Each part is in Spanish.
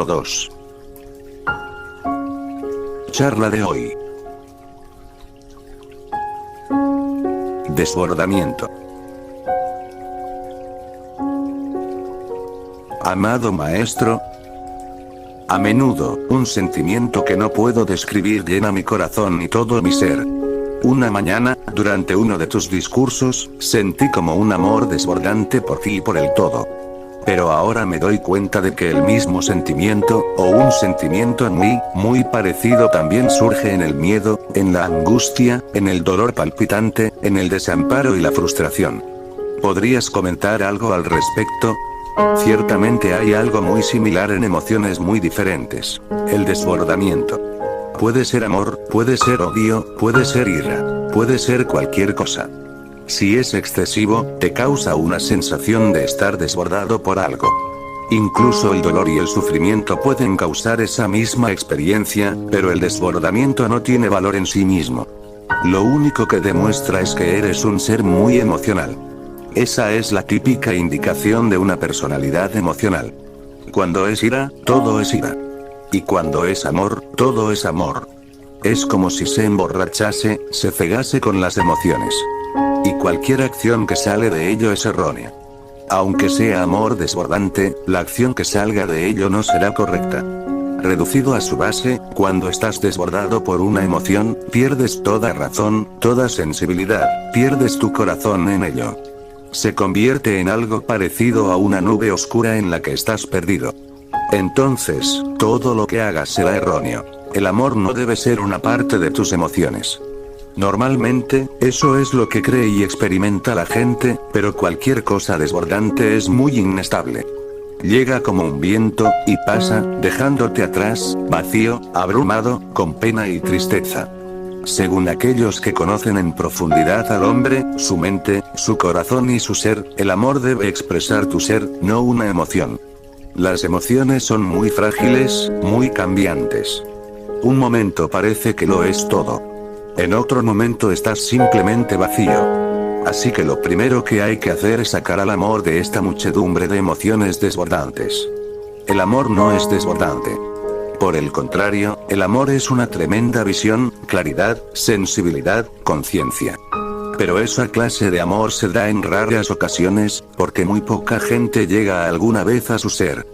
Capítulo 2. Charla de hoy. Desbordamiento. Amado maestro, a menudo, un sentimiento que no puedo describir llena mi corazón y todo mi ser. Una mañana, durante uno de tus discursos, sentí como un amor desbordante por ti y por el todo. Pero ahora me doy cuenta de que el mismo sentimiento, o un sentimiento muy parecido también surge en el miedo, en la angustia, en el dolor palpitante, en el desamparo y la frustración. ¿Podrías comentar algo al respecto? Ciertamente hay algo muy similar en emociones muy diferentes. El desbordamiento. Puede ser amor, puede ser odio, puede ser ira, puede ser cualquier cosa. Si es excesivo, te causa una sensación de estar desbordado por algo. Incluso el dolor y el sufrimiento pueden causar esa misma experiencia, pero el desbordamiento no tiene valor en sí mismo. Lo único que demuestra es que eres un ser muy emocional. Esa es la típica indicación de una personalidad emocional. Cuando es ira, todo es ira. Y cuando es amor, todo es amor. Es como si se emborrachase, se cegase con las emociones. Y cualquier acción que sale de ello es errónea. Aunque sea amor desbordante, la acción que salga de ello no será correcta. Reducido a su base, cuando estás desbordado por una emoción, pierdes toda razón, toda sensibilidad, pierdes tu corazón en ello. Se convierte en algo parecido a una nube oscura en la que estás perdido. Entonces, todo lo que hagas será erróneo. El amor no debe ser una parte de tus emociones. Normalmente, eso es lo que cree y experimenta la gente, pero cualquier cosa desbordante es muy inestable. Llega como un viento, y pasa, dejándote atrás, vacío, abrumado, con pena y tristeza. Según aquellos que conocen en profundidad al hombre, su mente, su corazón y su ser, el amor debe expresar tu ser, no una emoción. Las emociones son muy frágiles, muy cambiantes. Un momento parece que lo es todo. En otro momento estás simplemente vacío. Así que lo primero que hay que hacer es sacar al amor de esta muchedumbre de emociones desbordantes. El amor no es desbordante. Por el contrario, el amor es una tremenda visión, claridad, sensibilidad, conciencia. Pero esa clase de amor se da en raras ocasiones, porque muy poca gente llega alguna vez a su ser.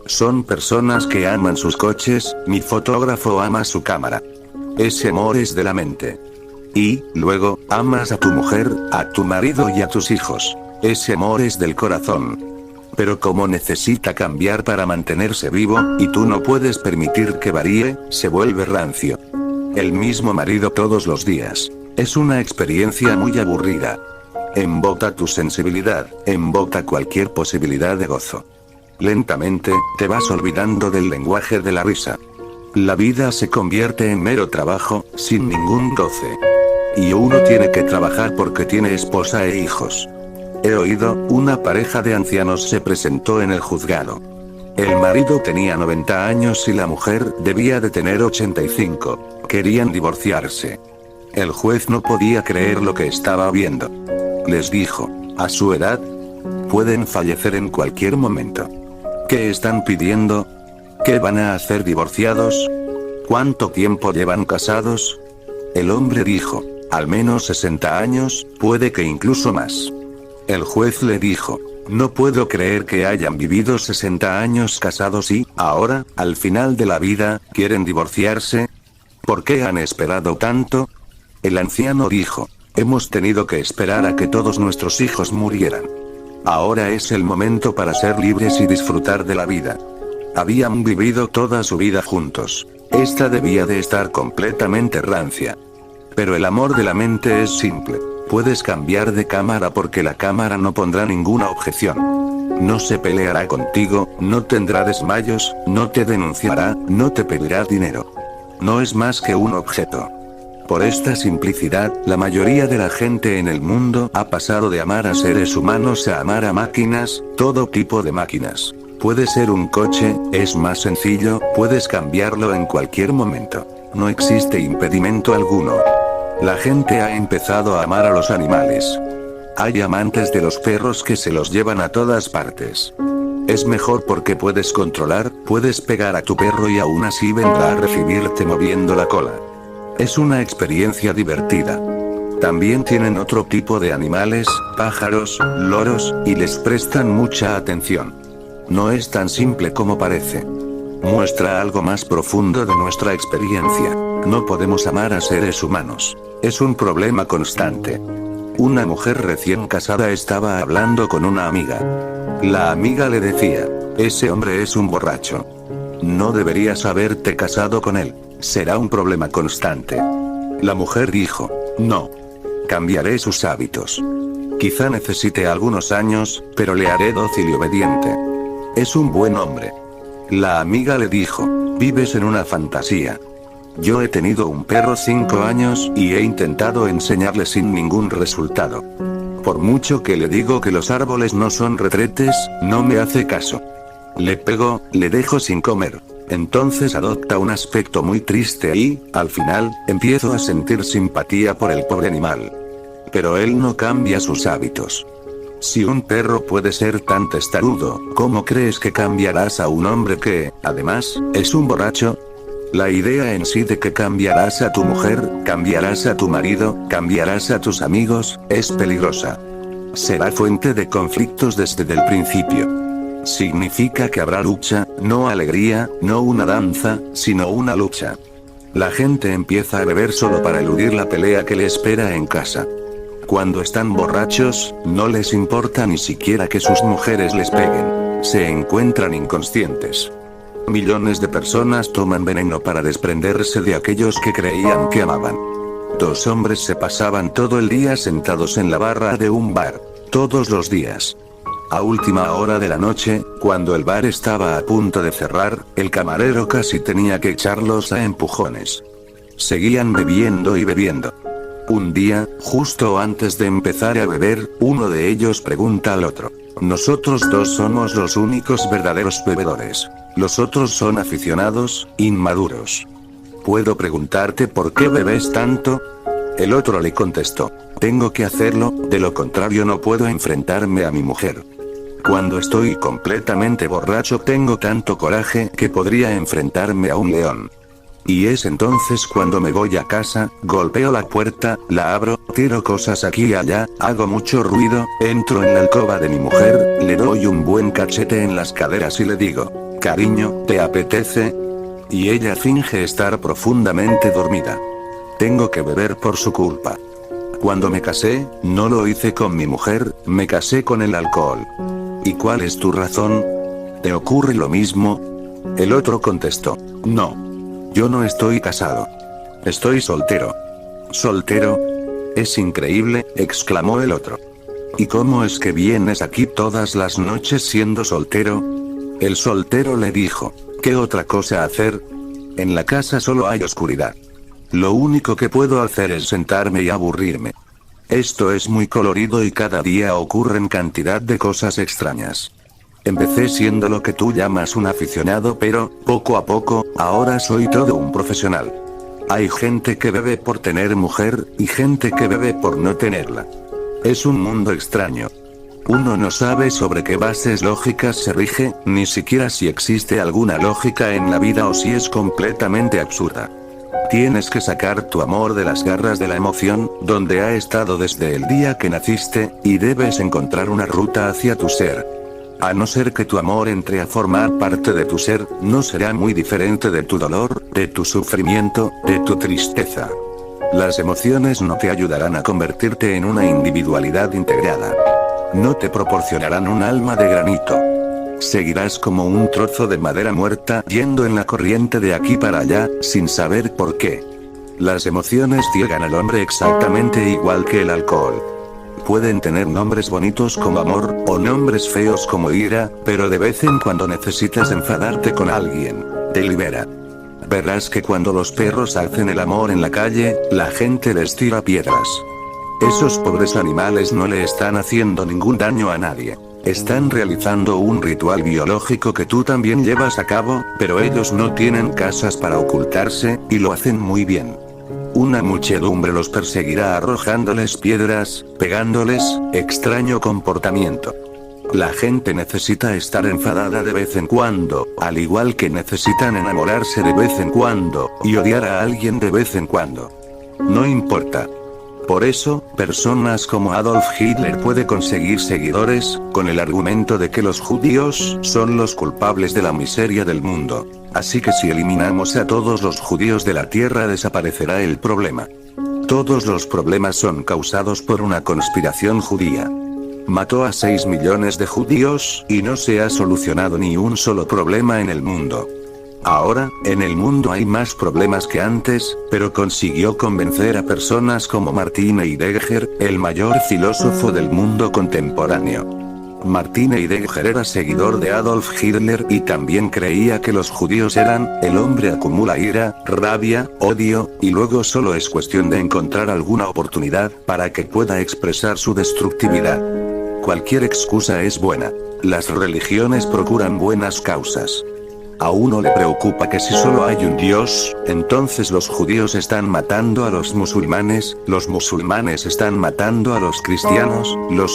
Son personas que aman sus coches, mi fotógrafo ama su cámara. Ese amor es de la mente. Y, luego, amas a tu mujer, a tu marido y a tus hijos. Ese amor es del corazón. Pero como necesita cambiar para mantenerse vivo, y tú no puedes permitir que varíe, se vuelve rancio. El mismo marido todos los días. Es una experiencia muy aburrida. Embota tu sensibilidad, embota cualquier posibilidad de gozo. Lentamente, te vas olvidando del lenguaje de la risa. La vida se convierte en mero trabajo, sin ningún goce. Y uno tiene que trabajar porque tiene esposa e hijos. He oído, una pareja de ancianos se presentó en el juzgado. El marido tenía 90 años y la mujer debía de tener 85. Querían divorciarse. El juez no podía creer lo que estaba viendo. Les dijo, a su edad, pueden fallecer en cualquier momento. ¿Qué están pidiendo? ¿Qué van a hacer divorciados? ¿Cuánto tiempo llevan casados? El hombre dijo, al menos 60 años, puede que incluso más. El juez le dijo, no puedo creer que hayan vivido 60 años casados y, ahora, al final de la vida, quieren divorciarse. ¿Por qué han esperado tanto? El anciano dijo, hemos tenido que esperar a que todos nuestros hijos murieran. Ahora es el momento para ser libres y disfrutar de la vida. Habían vivido toda su vida juntos. Esta debía de estar completamente rancia. Pero el amor de la mente es simple. Puedes cambiar de cámara porque la cámara no pondrá ninguna objeción. No se peleará contigo, no tendrá desmayos, no te denunciará, no te pedirá dinero. No es más que un objeto. Por esta simplicidad, la mayoría de la gente en el mundo ha pasado de amar a seres humanos a amar a máquinas, todo tipo de máquinas. Puede ser un coche, es más sencillo, puedes cambiarlo en cualquier momento. No existe impedimento alguno. La gente ha empezado a amar a los animales. Hay amantes de los perros que se los llevan a todas partes. Es mejor porque puedes controlar, puedes pegar a tu perro y aún así vendrá a recibirte moviendo la cola. Es una experiencia divertida. También tienen otro tipo de animales, pájaros, loros, y les prestan mucha atención. No es tan simple como parece. Muestra algo más profundo de nuestra experiencia. No podemos amar a seres humanos. Es un problema constante. Una mujer recién casada estaba hablando con una amiga. La amiga le decía, ese hombre es un borracho. No deberías haberte casado con él. Será un problema constante. La mujer dijo, no. Cambiaré sus hábitos. Quizá necesite algunos años, pero le haré dócil y obediente. Es un buen hombre. La amiga le dijo, vives en una fantasía. Yo he tenido un perro 5 años y he intentado enseñarle sin ningún resultado. Por mucho que le digo que los árboles no son retretes, no me hace caso. Le pego, le dejo sin comer. Entonces adopta un aspecto muy triste y, al final, empiezo a sentir simpatía por el pobre animal. Pero él no cambia sus hábitos. Si un perro puede ser tan testarudo, ¿cómo crees que cambiarás a un hombre que, además, es un borracho? La idea en sí de que cambiarás a tu mujer, cambiarás a tu marido, cambiarás a tus amigos, es peligrosa. Será fuente de conflictos desde el principio. Significa que habrá lucha, no alegría, no una danza, sino una lucha. La gente empieza a beber solo para eludir la pelea que le espera en casa. Cuando están borrachos, no les importa ni siquiera que sus mujeres les peguen. Se encuentran inconscientes. Millones de personas toman veneno para desprenderse de aquellos que creían que amaban. 2 hombres se pasaban todo el día sentados en la barra de un bar. Todos los días. A última hora de la noche, cuando el bar estaba a punto de cerrar, el camarero casi tenía que echarlos a empujones. Seguían bebiendo y bebiendo. Un día, justo antes de empezar a beber, uno de ellos pregunta al otro. Nosotros dos somos los únicos verdaderos bebedores. Los otros son aficionados, inmaduros. ¿Puedo preguntarte por qué bebes tanto? El otro le contestó. Tengo que hacerlo, de lo contrario no puedo enfrentarme a mi mujer. Cuando estoy completamente borracho tengo tanto coraje que podría enfrentarme a un león. Y es entonces cuando me voy a casa, golpeo la puerta, la abro, tiro cosas aquí y allá, hago mucho ruido, entro en la alcoba de mi mujer, le doy un buen cachete en las caderas y le digo, cariño, ¿te apetece? Y ella finge estar profundamente dormida. Tengo que beber por su culpa. Cuando me casé, no lo hice con mi mujer, me casé con el alcohol. ¿Y cuál es tu razón? ¿Te ocurre lo mismo? El otro contestó, no. Yo no estoy casado. Estoy soltero. ¿Soltero? Es increíble, exclamó el otro. ¿Y cómo es que vienes aquí todas las noches siendo soltero? El soltero le dijo, ¿qué otra cosa hacer? En la casa solo hay oscuridad. Lo único que puedo hacer es sentarme y aburrirme. Esto es muy colorido y cada día ocurren cantidad de cosas extrañas. Empecé siendo lo que tú llamas un aficionado, pero, poco a poco, ahora soy todo un profesional. Hay gente que bebe por tener mujer, y gente que bebe por no tenerla. Es un mundo extraño. Uno no sabe sobre qué bases lógicas se rige, ni siquiera si existe alguna lógica en la vida o si es completamente absurda. Tienes que sacar tu amor de las garras de la emoción, donde ha estado desde el día que naciste, y debes encontrar una ruta hacia tu ser. A no ser que tu amor entre a formar parte de tu ser, no será muy diferente de tu dolor, de tu sufrimiento, de tu tristeza. Las emociones no te ayudarán a convertirte en una individualidad integrada. No te proporcionarán un alma de granito. Seguirás como un trozo de madera muerta yendo en la corriente de aquí para allá, sin saber por qué. Las emociones ciegan al hombre exactamente igual que el alcohol. Pueden tener nombres bonitos como amor, o nombres feos como ira, pero de vez en cuando necesitas enfadarte con alguien. Te libera. Verás que cuando los perros hacen el amor en la calle, la gente les tira piedras. Esos pobres animales no le están haciendo ningún daño a nadie. Están realizando un ritual biológico que tú también llevas a cabo, pero ellos no tienen casas para ocultarse, y lo hacen muy bien. Una muchedumbre los perseguirá arrojándoles piedras, pegándoles, extraño comportamiento. La gente necesita estar enfadada de vez en cuando, al igual que necesitan enamorarse de vez en cuando, y odiar a alguien de vez en cuando. No importa. Por eso, personas como Adolf Hitler puede conseguir seguidores, con el argumento de que los judíos son los culpables de la miseria del mundo. Así que si eliminamos a todos los judíos de la tierra desaparecerá el problema. Todos los problemas son causados por una conspiración judía. Mató a 6 millones de judíos, y no se ha solucionado ni un solo problema en el mundo. Ahora, en el mundo hay más problemas que antes, pero consiguió convencer a personas como Martin Heidegger, el mayor filósofo del mundo contemporáneo. Martin Heidegger era seguidor de Adolf Hitler y también creía que los judíos eran, el hombre acumula ira, rabia, odio, y luego solo es cuestión de encontrar alguna oportunidad para que pueda expresar su destructividad. Cualquier excusa es buena. Las religiones procuran buenas causas. A uno le preocupa que si solo hay un Dios, entonces los judíos están matando a los musulmanes están matando a los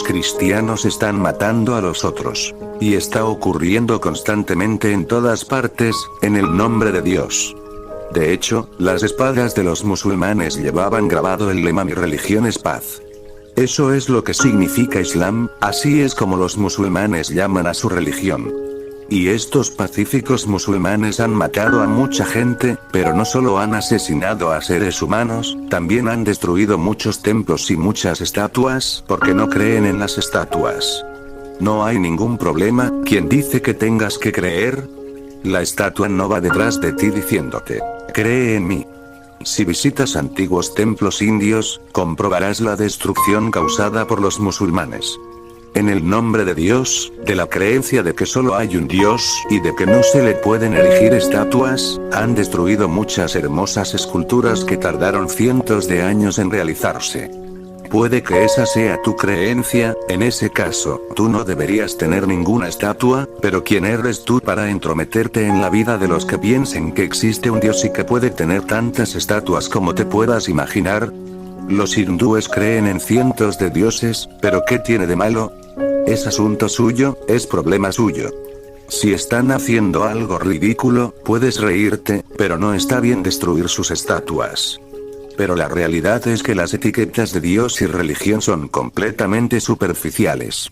cristianos están matando a los otros. Y está ocurriendo constantemente en todas partes, en el nombre de Dios. De hecho, las espadas de los musulmanes llevaban grabado el lema "Mi religión es paz". Eso es lo que significa Islam, así es como los musulmanes llaman a su religión. Y estos pacíficos musulmanes han matado a mucha gente, pero no solo han asesinado a seres humanos, también han destruido muchos templos y muchas estatuas, porque no creen en las estatuas. No hay ningún problema, ¿quién dice que tengas que creer? La estatua no va detrás de ti diciéndote, cree en mí. Si visitas antiguos templos indios, comprobarás la destrucción causada por los musulmanes. En el nombre de Dios, de la creencia de que solo hay un Dios, y de que no se le pueden erigir estatuas, han destruido muchas hermosas esculturas que tardaron cientos de años en realizarse. Puede que esa sea tu creencia, en ese caso, tú no deberías tener ninguna estatua, pero ¿quién eres tú para entrometerte en la vida de los que piensen que existe un Dios y que puede tener tantas estatuas como te puedas imaginar? Los hindúes creen en cientos de dioses, pero ¿qué tiene de malo? Es asunto suyo, es problema suyo. Si están haciendo algo ridículo, puedes reírte, pero no está bien destruir sus estatuas. Pero la realidad es que las etiquetas de Dios y religión son completamente superficiales.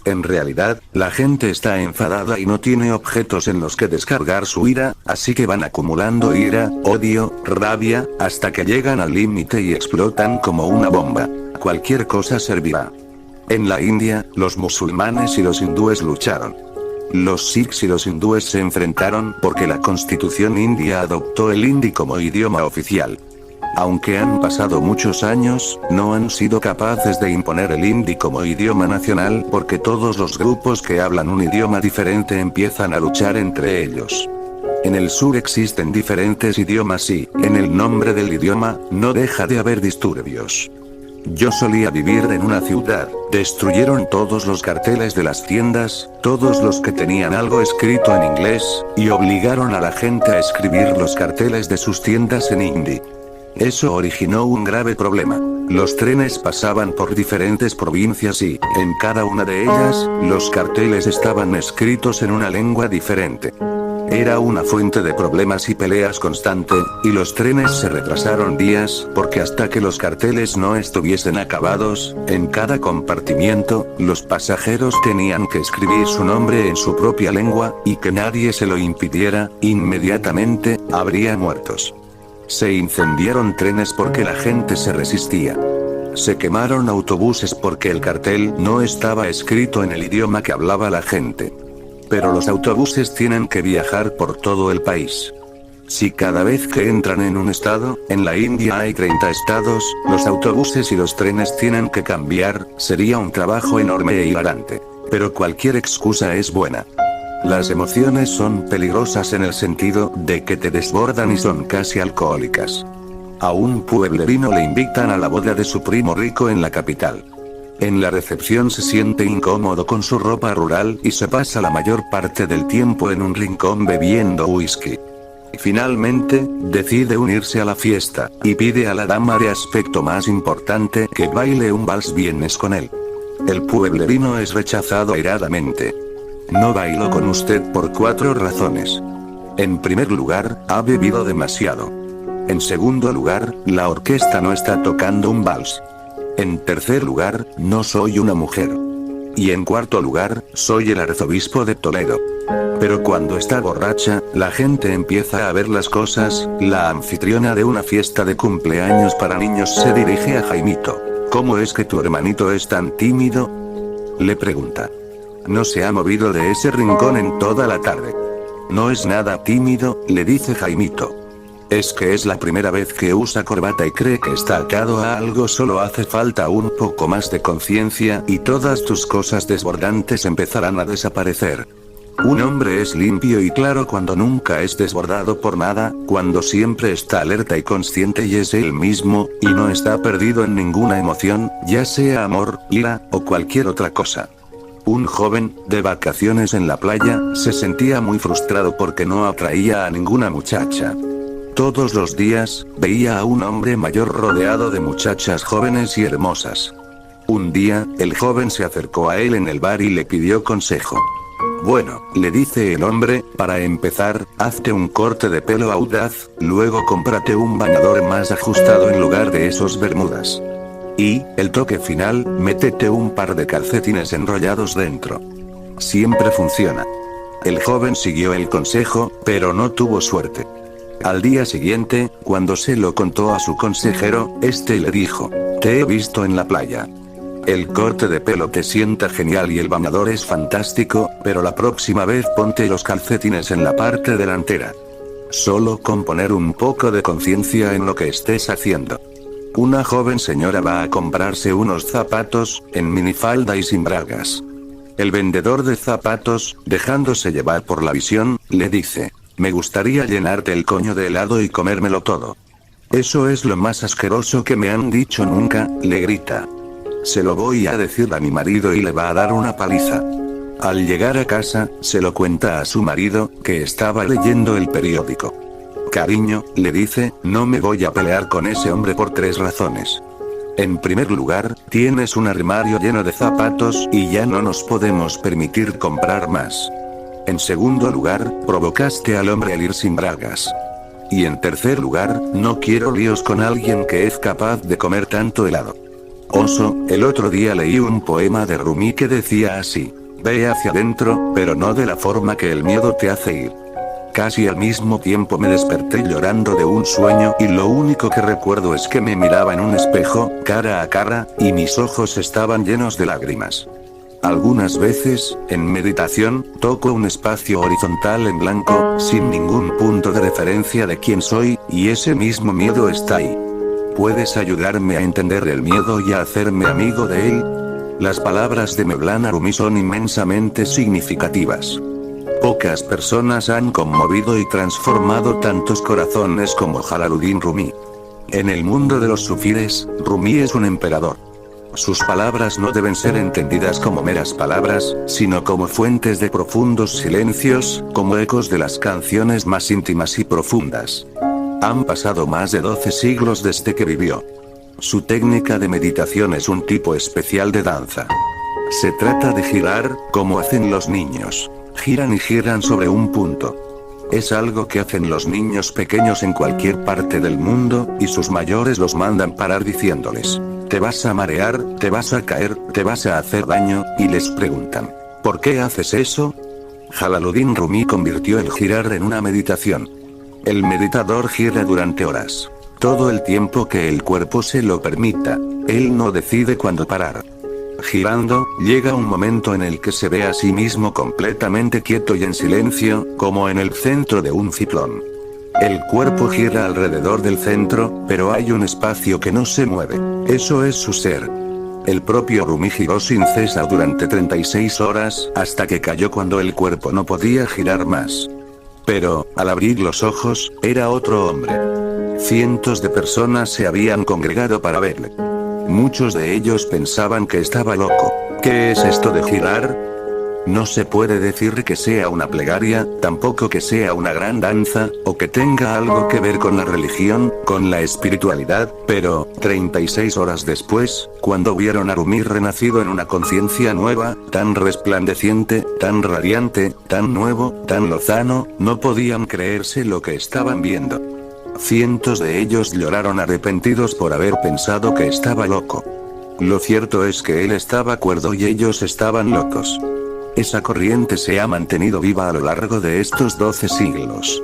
En realidad, la gente está enfadada y no tiene objetos en los que descargar su ira, así que van acumulando ira, odio, rabia, hasta que llegan al límite y explotan como una bomba. Cualquier cosa servirá. En la India, los musulmanes y los hindúes lucharon. Los sikhs y los hindúes se enfrentaron porque la constitución india adoptó el hindi como idioma oficial. Aunque han pasado muchos años, no han sido capaces de imponer el hindi como idioma nacional porque todos los grupos que hablan un idioma diferente empiezan a luchar entre ellos. En el sur existen diferentes idiomas y, en el nombre del idioma, no deja de haber disturbios. Yo solía vivir en una ciudad, destruyeron todos los carteles de las tiendas, todos los que tenían algo escrito en inglés, y obligaron a la gente a escribir los carteles de sus tiendas en hindi. Eso originó un grave problema. Los trenes pasaban por diferentes provincias y, en cada una de ellas, los carteles estaban escritos en una lengua diferente. Era una fuente de problemas y peleas constante, y los trenes se retrasaron días, porque hasta que los carteles no estuviesen acabados, en cada compartimiento, los pasajeros tenían que escribir su nombre en su propia lengua, y que nadie se lo impidiera, inmediatamente, habría muertos. Se incendiaron trenes porque la gente se resistía. Se quemaron autobuses porque el cartel no estaba escrito en el idioma que hablaba la gente. Pero los autobuses tienen que viajar por todo el país. Si cada vez que entran en un estado, en la India hay 30 estados, los autobuses y los trenes tienen que cambiar, sería un trabajo enorme e hilarante. Pero cualquier excusa es buena. Las emociones son peligrosas en el sentido de que te desbordan y son casi alcohólicas. A un pueblerino le invitan a la boda de su primo rico en la capital. En la recepción se siente incómodo con su ropa rural y se pasa la mayor parte del tiempo en un rincón bebiendo whisky. Finalmente, decide unirse a la fiesta, y pide a la dama de aspecto más importante que baile un vals vienes con él. El pueblerino es rechazado airadamente. No bailo con usted por 4 razones. En primer lugar, ha bebido demasiado. En segundo lugar, la orquesta no está tocando un vals. En tercer lugar, no soy una mujer. Y en cuarto lugar, soy el arzobispo de Toledo. Pero cuando está borracha, la gente empieza a ver las cosas. La anfitriona de una fiesta de cumpleaños para niños se dirige a Jaimito. ¿Cómo es que tu hermanito es tan tímido?, le pregunta. No se ha movido de ese rincón en toda la tarde. No es nada tímido, le dice Jaimito. Es que es la primera vez que usa corbata y cree que está atado a algo. Solo hace falta un poco más de conciencia y todas tus cosas desbordantes empezarán a desaparecer. Un hombre es limpio y claro cuando nunca es desbordado por nada, cuando siempre está alerta y consciente y es él mismo, y no está perdido en ninguna emoción, ya sea amor, ira, o cualquier otra cosa. Un joven, de vacaciones en la playa, se sentía muy frustrado porque no atraía a ninguna muchacha. Todos los días, veía a un hombre mayor rodeado de muchachas jóvenes y hermosas. Un día, el joven se acercó a él en el bar y le pidió consejo. Bueno, le dice el hombre, para empezar, hazte un corte de pelo audaz, luego cómprate un bañador más ajustado en lugar de esos bermudas. Y, el toque final, métete un par de calcetines enrollados dentro. Siempre funciona. El joven siguió el consejo, pero no tuvo suerte. Al día siguiente, cuando se lo contó a su consejero, este le dijo: te he visto en la playa. El corte de pelo te sienta genial y el bañador es fantástico, pero la próxima vez ponte los calcetines en la parte delantera. Solo con poner un poco de conciencia en lo que estés haciendo. Una joven señora va a comprarse unos zapatos, en minifalda y sin bragas. El vendedor de zapatos, dejándose llevar por la visión, le dice: me gustaría llenarte el coño de helado y comérmelo todo. Eso es lo más asqueroso que me han dicho nunca, le grita. Se lo voy a decir a mi marido y le va a dar una paliza. Al llegar a casa, se lo cuenta a su marido, que estaba leyendo el periódico. Cariño, le dice, no me voy a pelear con ese hombre por 3 razones. En primer lugar, tienes un armario lleno de zapatos y ya no nos podemos permitir comprar más. En segundo lugar, provocaste al hombre al ir sin bragas. Y en tercer lugar, no quiero líos con alguien que es capaz de comer tanto helado. Oso, el otro día leí un poema de Rumi que decía así: ve hacia adentro, pero no de la forma que el miedo te hace ir. Casi al mismo tiempo me desperté llorando de un sueño y lo único que recuerdo es que me miraba en un espejo, cara a cara, y mis ojos estaban llenos de lágrimas. Algunas veces, en meditación, toco un espacio horizontal en blanco, sin ningún punto de referencia de quién soy, y ese mismo miedo está ahí. ¿Puedes ayudarme a entender el miedo y a hacerme amigo de él? Las palabras de Mevlana Rumi son inmensamente significativas. Pocas personas han conmovido y transformado tantos corazones como Jalaluddin Rumi. En el mundo de los sufíes, Rumi es un emperador. Sus palabras no deben ser entendidas como meras palabras, sino como fuentes de profundos silencios, como ecos de las canciones más íntimas y profundas. Han pasado más de 12 siglos desde que vivió. Su técnica de meditación es un tipo especial de danza. Se trata de girar, como hacen los niños. Giran y giran sobre un punto. Es algo que hacen los niños pequeños en cualquier parte del mundo, y sus mayores los mandan parar diciéndoles: te vas a marear, te vas a caer, te vas a hacer daño, y les preguntan: ¿por qué haces eso? Jalaluddin Rumi convirtió el girar en una meditación. El meditador gira durante horas. Todo el tiempo que el cuerpo se lo permita. Él no decide cuándo parar. Girando, llega un momento en el que se ve a sí mismo completamente quieto y en silencio, como en el centro de un ciclón. El cuerpo gira alrededor del centro, pero hay un espacio que no se mueve. Eso es su ser. El propio Rumi giró sin cesar durante 36 horas, hasta que cayó cuando el cuerpo no podía girar más. Pero, al abrir los ojos, era otro hombre. Cientos de personas se habían congregado para verle. Muchos de ellos pensaban que estaba loco. ¿Qué es esto de girar? No se puede decir que sea una plegaria, tampoco que sea una gran danza, o que tenga algo que ver con la religión, con la espiritualidad, pero, 36 horas después, cuando vieron a Rumi renacido en una conciencia nueva, tan resplandeciente, tan radiante, tan nuevo, tan lozano, no podían creerse lo que estaban viendo. Cientos de ellos lloraron arrepentidos por haber pensado que estaba loco. Lo cierto es que él estaba cuerdo y ellos estaban locos. Esa corriente se ha mantenido viva a lo largo de estos 12 siglos.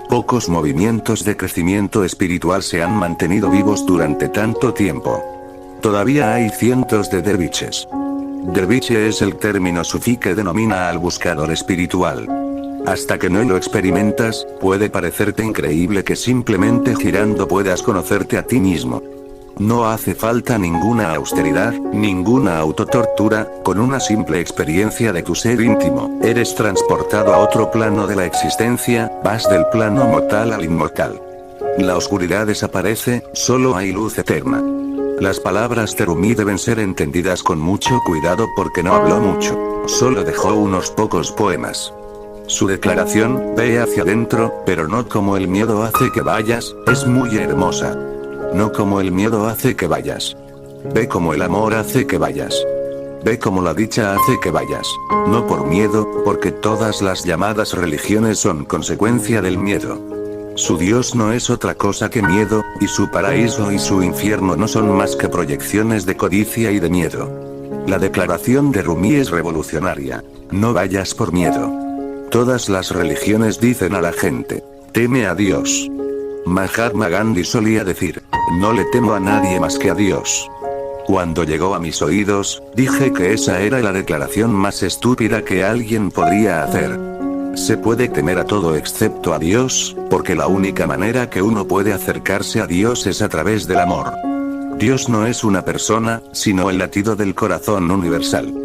Pocos movimientos de crecimiento espiritual se han mantenido vivos durante tanto tiempo. Todavía hay cientos de derviches. Derviche es el término sufí que denomina al buscador espiritual. Hasta que no lo experimentas, puede parecerte increíble que simplemente girando puedas conocerte a ti mismo. No hace falta ninguna austeridad, ninguna autotortura, con una simple experiencia de tu ser íntimo, eres transportado a otro plano de la existencia, vas del plano mortal al inmortal. La oscuridad desaparece, solo hay luz eterna. Las palabras de Rumi deben ser entendidas con mucho cuidado porque no habló mucho, solo dejó unos pocos poemas. Su declaración, ve hacia adentro, pero no como el miedo hace que vayas, es muy hermosa. No como el miedo hace que vayas. Ve como el amor hace que vayas. Ve como la dicha hace que vayas. No por miedo, porque todas las llamadas religiones son consecuencia del miedo. Su Dios no es otra cosa que miedo, y su paraíso y su infierno no son más que proyecciones de codicia y de miedo. La declaración de Rumi es revolucionaria. No vayas por miedo. Todas las religiones dicen a la gente, teme a Dios. Mahatma Gandhi solía decir, no le temo a nadie más que a Dios. Cuando llegó a mis oídos, dije que esa era la declaración más estúpida que alguien podría hacer. Se puede temer a todo excepto a Dios, porque la única manera que uno puede acercarse a Dios es a través del amor. Dios no es una persona, sino el latido del corazón universal.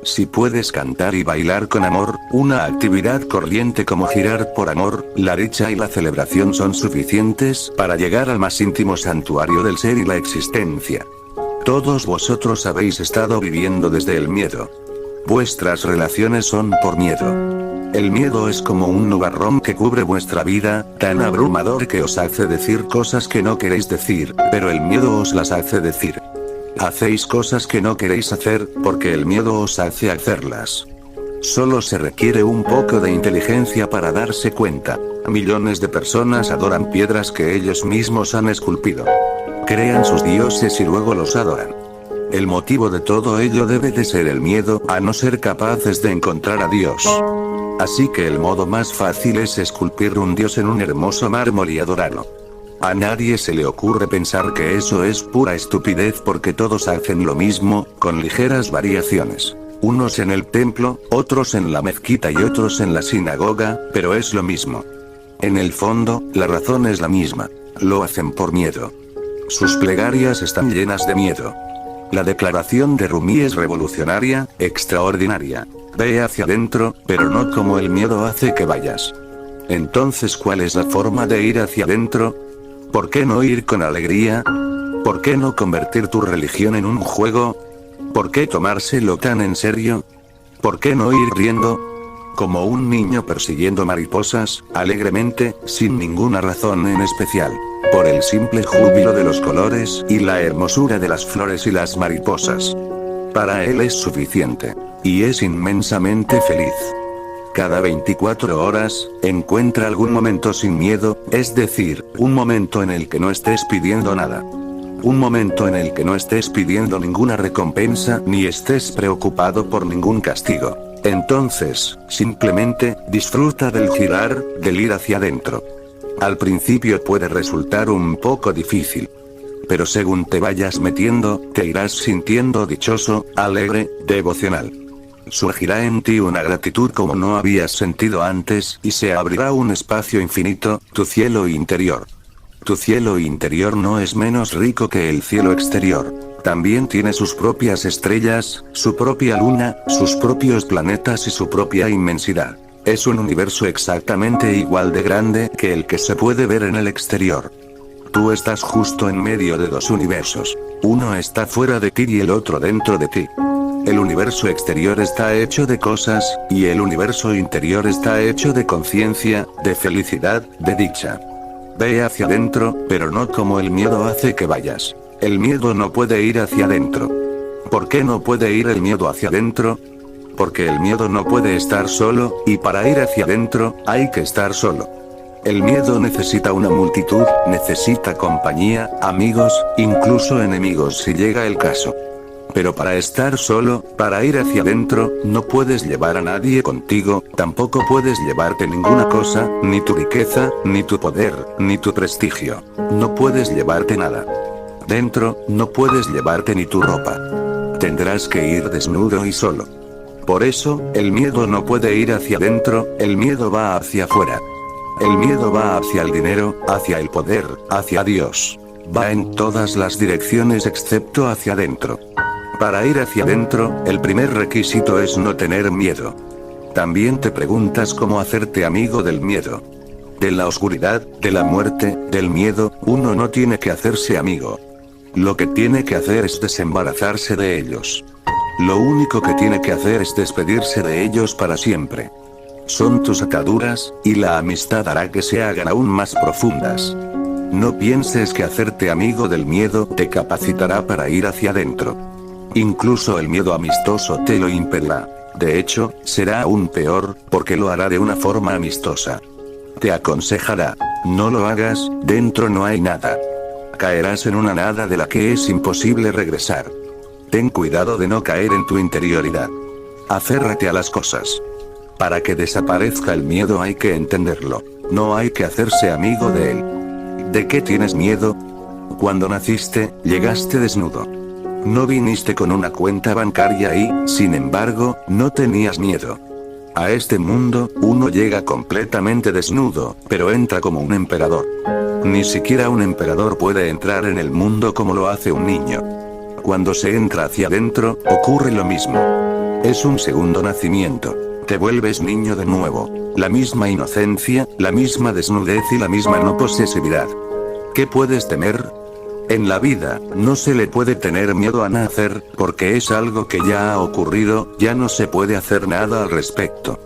Si puedes cantar y bailar con amor, una actividad corriente como girar por amor, la dicha y la celebración son suficientes para llegar al más íntimo santuario del ser y la existencia. Todos vosotros habéis estado viviendo desde el miedo. Vuestras relaciones son por miedo. El miedo es como un nubarrón que cubre vuestra vida, tan abrumador que os hace decir cosas que no queréis decir, pero el miedo os las hace decir. Hacéis cosas que no queréis hacer, porque el miedo os hace hacerlas. Solo se requiere un poco de inteligencia para darse cuenta. Millones de personas adoran piedras que ellos mismos han esculpido. Crean sus dioses y luego los adoran. El motivo de todo ello debe de ser el miedo a no ser capaces de encontrar a Dios. Así que el modo más fácil es esculpir un dios en un hermoso mármol y adorarlo. A nadie se le ocurre pensar que eso es pura estupidez porque todos hacen lo mismo, con ligeras variaciones. Unos en el templo, otros en la mezquita y otros en la sinagoga, pero es lo mismo. En el fondo, la razón es la misma. Lo hacen por miedo. Sus plegarias están llenas de miedo. La declaración de Rumi es revolucionaria, extraordinaria. Ve hacia adentro, pero no como el miedo hace que vayas. Entonces, ¿cuál es la forma de ir hacia adentro? ¿Por qué no ir con alegría? ¿Por qué no convertir tu religión en un juego? ¿Por qué tomárselo tan en serio? ¿Por qué no ir riendo? Como un niño persiguiendo mariposas, alegremente, sin ninguna razón en especial. Por el simple júbilo de los colores y la hermosura de las flores y las mariposas. Para él es suficiente. Y es inmensamente feliz. Cada 24 horas, encuentra algún momento sin miedo, es decir, un momento en el que no estés pidiendo nada. Un momento en el que no estés pidiendo ninguna recompensa ni estés preocupado por ningún castigo. Entonces, simplemente, disfruta del girar, del ir hacia adentro. Al principio puede resultar un poco difícil. Pero según te vayas metiendo, te irás sintiendo dichoso, alegre, devocional. Surgirá en ti una gratitud como no habías sentido antes y se abrirá un espacio infinito, tu cielo interior. Tu cielo interior no es menos rico que el cielo exterior. También tiene sus propias estrellas, su propia luna, sus propios planetas y su propia inmensidad. Es un universo exactamente igual de grande que el que se puede ver en el exterior. Tú estás justo en medio de dos universos. Uno está fuera de ti y el otro dentro de ti. El universo exterior está hecho de cosas, y el universo interior está hecho de conciencia, de felicidad, de dicha. Ve hacia adentro, pero no como el miedo hace que vayas. El miedo no puede ir hacia adentro. ¿Por qué no puede ir el miedo hacia adentro? Porque el miedo no puede estar solo, y para ir hacia adentro, hay que estar solo. El miedo necesita una multitud, necesita compañía, amigos, incluso enemigos si llega el caso. Pero para estar solo, para ir hacia adentro, no puedes llevar a nadie contigo, tampoco puedes llevarte ninguna cosa, ni tu riqueza, ni tu poder, ni tu prestigio. No puedes llevarte nada. Dentro, no puedes llevarte ni tu ropa. Tendrás que ir desnudo y solo. Por eso, el miedo no puede ir hacia adentro, el miedo va hacia afuera. El miedo va hacia el dinero, hacia el poder, hacia Dios. Va en todas las direcciones excepto hacia adentro. Para ir hacia adentro, el primer requisito es no tener miedo. También te preguntas cómo hacerte amigo del miedo. De la oscuridad, de la muerte, del miedo, uno no tiene que hacerse amigo. Lo que tiene que hacer es desembarazarse de ellos. Lo único que tiene que hacer es despedirse de ellos para siempre. Son tus ataduras, y la amistad hará que se hagan aún más profundas. No pienses que hacerte amigo del miedo te capacitará para ir hacia adentro. Incluso el miedo amistoso te lo impedirá. De hecho, será aún peor, porque lo hará de una forma amistosa. Te aconsejará, no lo hagas, dentro no hay nada. Caerás en una nada de la que es imposible regresar. Ten cuidado de no caer en tu interioridad. Aférrate a las cosas. Para que desaparezca el miedo hay que entenderlo. No hay que hacerse amigo de él. ¿De qué tienes miedo? Cuando naciste, llegaste desnudo. No viniste con una cuenta bancaria y, sin embargo, no tenías miedo. A este mundo, uno llega completamente desnudo, pero entra como un emperador. Ni siquiera un emperador puede entrar en el mundo como lo hace un niño. Cuando se entra hacia adentro, ocurre lo mismo. Es un segundo nacimiento. Te vuelves niño de nuevo. La misma inocencia, la misma desnudez y la misma no posesividad. ¿Qué puedes temer? En la vida, no se le puede tener miedo a nacer, porque es algo que ya ha ocurrido, ya no se puede hacer nada al respecto.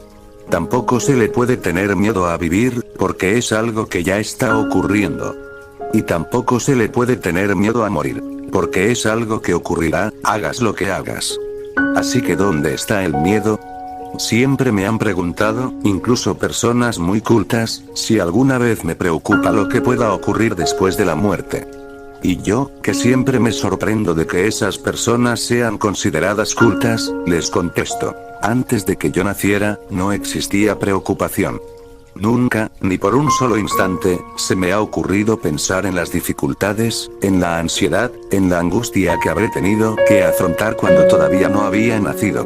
Tampoco se le puede tener miedo a vivir, porque es algo que ya está ocurriendo. Y tampoco se le puede tener miedo a morir, porque es algo que ocurrirá, hagas lo que hagas. Así que ¿dónde está el miedo? Siempre me han preguntado, incluso personas muy cultas, si alguna vez me preocupa lo que pueda ocurrir después de la muerte. Y yo, que siempre me sorprendo de que esas personas sean consideradas cultas, les contesto, antes de que yo naciera, no existía preocupación. Nunca, ni por un solo instante, se me ha ocurrido pensar en las dificultades, en la ansiedad, en la angustia que habré tenido que afrontar cuando todavía no había nacido.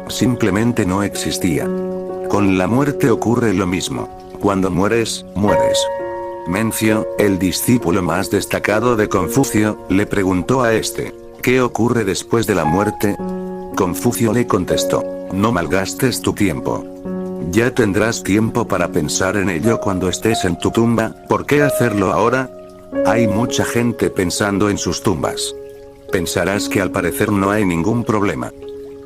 Simplemente no existía. Con la muerte ocurre lo mismo. Cuando mueres, mueres. Mencio, el discípulo más destacado de Confucio, le preguntó a este, ¿qué ocurre después de la muerte? Confucio le contestó, no malgastes tu tiempo. Ya tendrás tiempo para pensar en ello cuando estés en tu tumba, ¿por qué hacerlo ahora? Hay mucha gente pensando en sus tumbas. Pensarás que al parecer no hay ningún problema.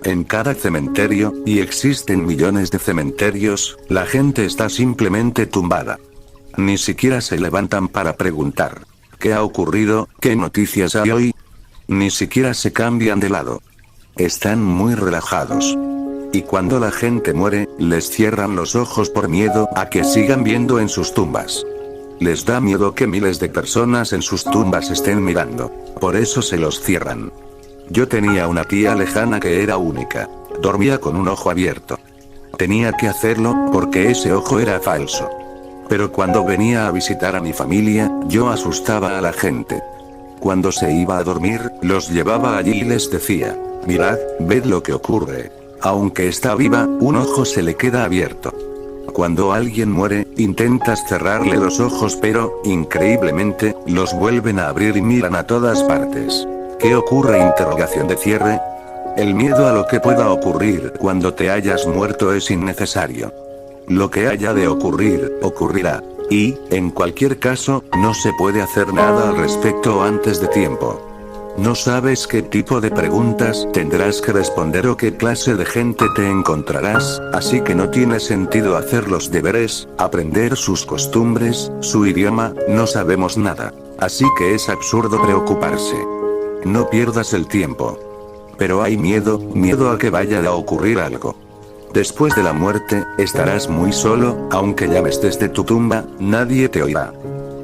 En cada cementerio, y existen millones de cementerios, la gente está simplemente tumbada. Ni siquiera se levantan para preguntar, ¿qué ha ocurrido? ¿Qué noticias hay hoy? Ni siquiera se cambian de lado. Están muy relajados. Y cuando la gente muere, les cierran los ojos por miedo a que sigan viendo en sus tumbas. Les da miedo que miles de personas en sus tumbas estén mirando. Por eso se los cierran. Yo tenía una tía lejana que era única. Dormía con un ojo abierto. Tenía que hacerlo, porque ese ojo era falso. Pero cuando venía a visitar a mi familia, yo asustaba a la gente. Cuando se iba a dormir, los llevaba allí y les decía, mirad, ved lo que ocurre. Aunque está viva, un ojo se le queda abierto. Cuando alguien muere, intentas cerrarle los ojos pero, increíblemente, los vuelven a abrir y miran a todas partes. ¿Qué ocurre? Interrogación de cierre. El miedo a lo que pueda ocurrir cuando te hayas muerto es innecesario. Lo que haya de ocurrir, ocurrirá. Y, en cualquier caso, no se puede hacer nada al respecto antes de tiempo. No sabes qué tipo de preguntas tendrás que responder o qué clase de gente te encontrarás, así que no tiene sentido hacer los deberes, aprender sus costumbres, su idioma, no sabemos nada. Así que es absurdo preocuparse. No pierdas el tiempo. Pero hay miedo a que vaya a ocurrir algo. Después de la muerte, estarás muy solo, aunque llames desde tu tumba, nadie te oirá.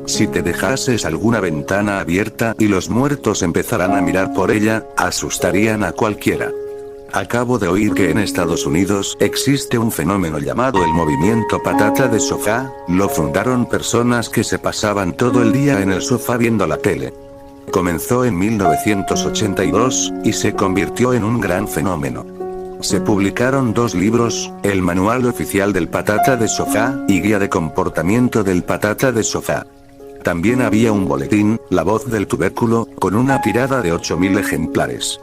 Si te dejases alguna ventana abierta y los muertos empezaran a mirar por ella, asustarían a cualquiera. Acabo de oír que en Estados Unidos existe un fenómeno llamado el movimiento patata de sofá, lo fundaron personas que se pasaban todo el día en el sofá viendo la tele. Comenzó en 1982, y se convirtió en un gran fenómeno. Se publicaron 2 libros, el Manual Oficial del Patata de Sofá, y Guía de Comportamiento del Patata de Sofá. También había un boletín, La Voz del Tubérculo, con una tirada de 8000 ejemplares.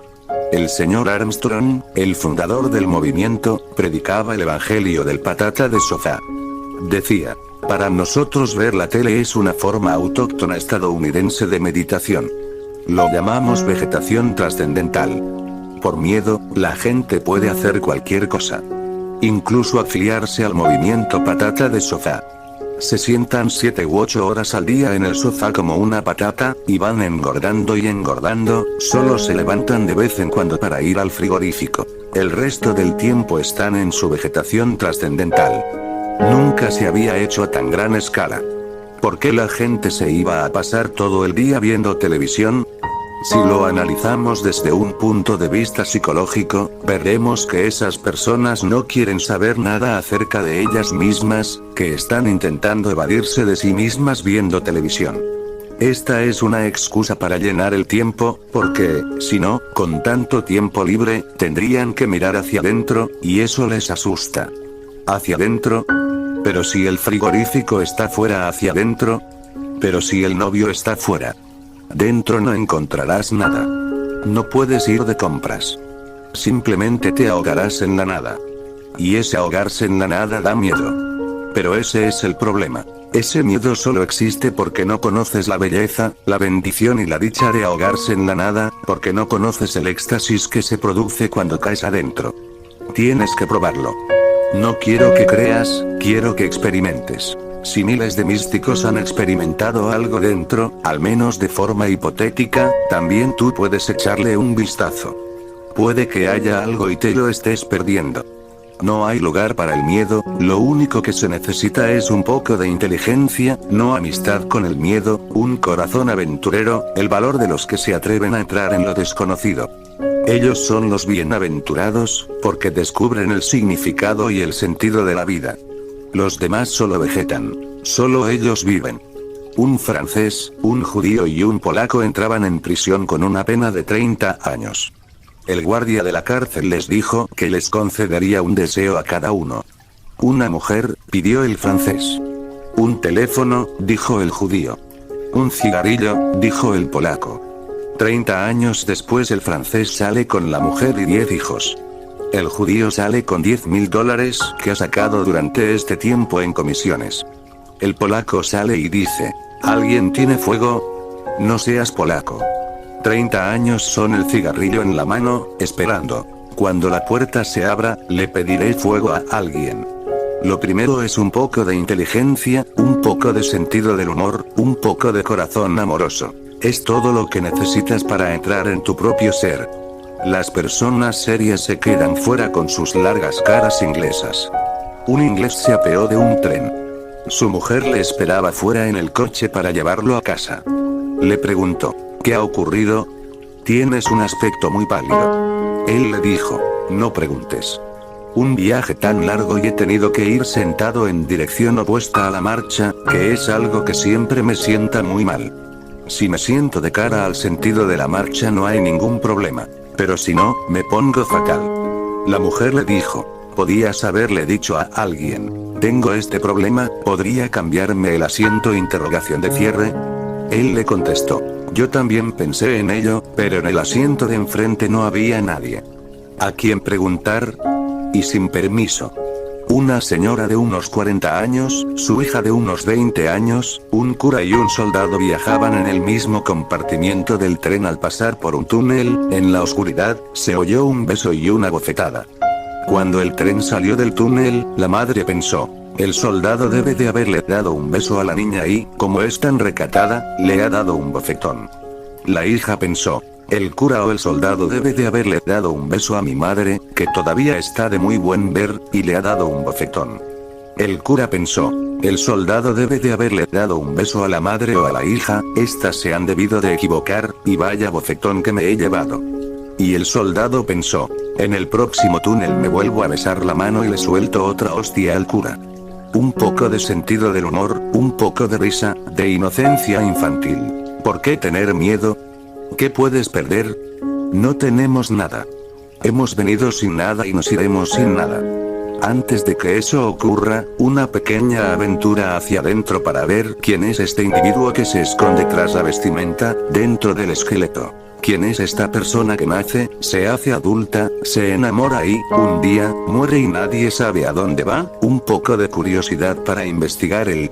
El señor Armstrong, el fundador del movimiento, predicaba el evangelio del patata de sofá. Decía: para nosotros ver la tele es una forma autóctona estadounidense de meditación. Lo llamamos vegetación trascendental. Por miedo, la gente puede hacer cualquier cosa. Incluso afiliarse al movimiento patata de sofá. Se sientan 7 u 8 horas al día en el sofá como una patata, y van engordando y engordando, solo se levantan de vez en cuando para ir al frigorífico. El resto del tiempo están en su vegetación trascendental. Nunca se había hecho a tan gran escala. ¿Por qué la gente se iba a pasar todo el día viendo televisión? Si lo analizamos desde un punto de vista psicológico, veremos que esas personas no quieren saber nada acerca de ellas mismas, que están intentando evadirse de sí mismas viendo televisión. Esta es una excusa para llenar el tiempo, porque, si no, con tanto tiempo libre, tendrían que mirar hacia adentro, y eso les asusta. ¿Hacia adentro? Pero si el frigorífico está fuera, hacia adentro. Pero si el novio está fuera. Dentro no encontrarás nada. No puedes ir de compras. Simplemente te ahogarás en la nada. Y ese ahogarse en la nada da miedo. Pero ese es el problema. Ese miedo solo existe porque no conoces la belleza, la bendición y la dicha de ahogarse en la nada, porque no conoces el éxtasis que se produce cuando caes adentro. Tienes que probarlo. No quiero que creas, quiero que experimentes. Si miles de místicos han experimentado algo dentro, al menos de forma hipotética, también tú puedes echarle un vistazo. Puede que haya algo y te lo estés perdiendo. No hay lugar para el miedo, lo único que se necesita es un poco de inteligencia, no amistad con el miedo, un corazón aventurero, el valor de los que se atreven a entrar en lo desconocido. Ellos son los bienaventurados, porque descubren el significado y el sentido de la vida. Los demás solo vegetan. Solo ellos viven. Un francés, un judío y un polaco entraban en prisión con una pena de 30 años. El guardia de la cárcel les dijo que les concedería un deseo a cada uno. Una mujer, pidió el francés. Un teléfono, dijo el judío. Un cigarrillo, dijo el polaco. 30 años después el francés sale con la mujer y 10 hijos. El judío sale con $10.000 que ha sacado durante este tiempo en comisiones. El polaco sale y dice: ¿alguien tiene fuego? No seas polaco. 30 años son el cigarrillo en la mano, esperando. Cuando la puerta se abra, le pediré fuego a alguien. Lo primero es un poco de inteligencia, un poco de sentido del humor, un poco de corazón amoroso. Es todo lo que necesitas para entrar en tu propio ser. Las personas serias se quedan fuera con sus largas caras inglesas. Un inglés se apeó de un tren. Su mujer le esperaba fuera en el coche para llevarlo a casa. Le preguntó: ¿qué ha ocurrido? Tienes un aspecto muy pálido. Él le dijo: no preguntes. Un viaje tan largo y he tenido que ir sentado en dirección opuesta a la marcha, que es algo que siempre me sienta muy mal. Si me siento de cara al sentido de la marcha no hay ningún problema. Pero si no, me pongo fatal. La mujer le dijo: podías haberle dicho a alguien: tengo este problema, ¿podría cambiarme el asiento? Interrogación de cierre. Él le contestó: yo también pensé en ello, pero en el asiento de enfrente no había nadie. ¿A quién preguntar? Y sin permiso. Una señora de unos 40 años, su hija de unos 20 años, un cura y un soldado viajaban en el mismo compartimiento del tren. Al pasar por un túnel, en la oscuridad, se oyó un beso y una bofetada. Cuando el tren salió del túnel, la madre pensó: el soldado debe de haberle dado un beso a la niña y, como es tan recatada, le ha dado un bofetón. La hija pensó: el cura o el soldado debe de haberle dado un beso a mi madre, que todavía está de muy buen ver, y le ha dado un bofetón. El cura pensó: el soldado debe de haberle dado un beso a la madre o a la hija, estas se han debido de equivocar, y vaya bofetón que me he llevado. Y el soldado pensó: en el próximo túnel me vuelvo a besar la mano y le suelto otra hostia al cura. Un poco de sentido del humor, un poco de risa, de inocencia infantil. ¿Por qué tener miedo? ¿Qué puedes perder? No tenemos nada. Hemos venido sin nada y nos iremos sin nada. Antes de que eso ocurra, una pequeña aventura hacia adentro para ver quién es este individuo que se esconde tras la vestimenta, dentro del esqueleto. ¿Quién es esta persona que nace, se hace adulta, se enamora y, un día, muere y nadie sabe a dónde va? Un poco de curiosidad para investigar el